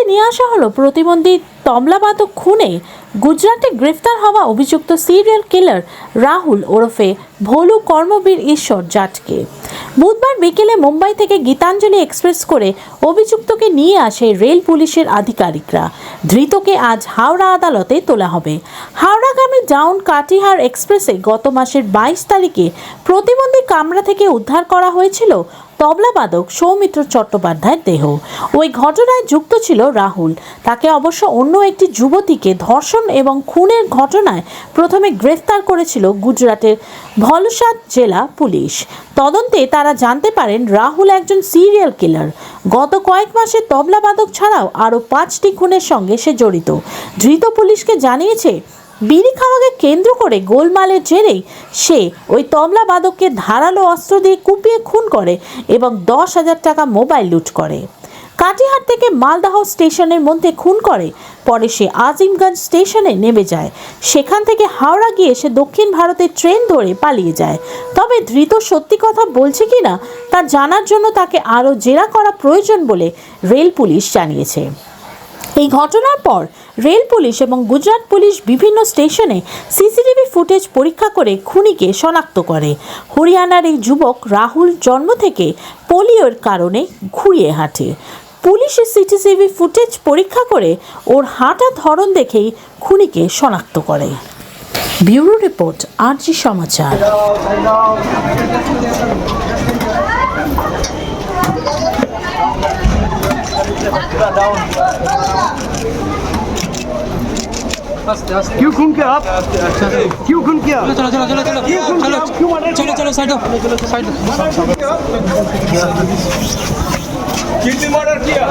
নিয়ে আসা হলো প্রতিবন্ধী তবলাবাদক খুনে গুজরাটে গ্রেফতার হওয়া অভিযুক্ত সিরিয়াল কিলার রাহুল ওরফে ভোলু কর্মবীর ঈশ্বর জাটকে। বুধবার বিকেলে মুম্বাই থেকে গীতাঞ্জলি এক্সপ্রেস করে অভিযুক্তকে নিয়ে আসে রেল পুলিশের আধিকারিকরা। ধৃতকে আজ হাওড়া আদালতে তোলা হবে। হাওড়াগামী ডাউন কাটিহার এক্সপ্রেসে গত মাসের 22 তারিখে প্রতিবন্ধী কামরা থেকে উদ্ধার করা হয়েছিল তবলাবাদক সৌমিত্র চট্টোপাধ্যায়ের দেহ। ওই ঘটনায় যুক্ত ছিল রাহুল। তাকে অবশ্য অন্য একটি যুবতীকে ধর্ষণ এবং খুনের ঘটনায় প্রথমে গ্রেফতার করেছিল গুজরাটের ভলসাদ জেলা পুলিশ। তদন্তে তারা জানতে পারেন রাহুল একজন সিরিয়াল কিলার। গত কয়েক মাসে তবলাবাদক ছাড়াও আরও 5টি খুনের সঙ্গে সে জড়িত। ধৃত পুলিশকে জানিয়েছে বিড়ি খাওয়াকে কেন্দ্র করে গোলমালের জেরেই সে ওই তবলাবাদককে ধারালো অস্ত্র দিয়ে কুপিয়ে খুন করে এবং 10,000 টাকা মোবাইল লুট করে। কাটিহার থেকে মালদাহ স্টেশনের মধ্যে খুন করে। পরে সে আজিমগঞ্জ স্টেশনে নেমে যায়। সেখান থেকে হাওড়া গিয়ে সে দক্ষিণ ভারতের ট্রেন ধরে পালিয়ে যায়। তবে ধৃত সত্যি কথা বলছে কিনা তা জানার জন্য তাকে আরও জেরা করা প্রয়োজন বলে রেল পুলিশ জানিয়েছে। এই ঘটনার পর রেল পুলিশ এবং গুজরাট পুলিশ বিভিন্ন স্টেশনে সিসিটিভি ফুটেজ পরীক্ষা করে খুনিকে শনাক্ত করে। হরিয়ানার এই যুবক রাহুল জন্ম থেকে পোলিওর কারণে ঘুরিয়ে হাঁটে। পুলিশের সিসিটিভি ফুটেজ পরীক্ষা করে ওর হাঁটার ধরন দেখেই খুনিকে শনাক্ত করে। ব্যুরো রিপোর্ট, আরজি সমাচার। क्यों खून किया आप? क्यों खून किया? चलो चलो चलो चलो चलो चलो साइड साइड कितनी मर्डर किया?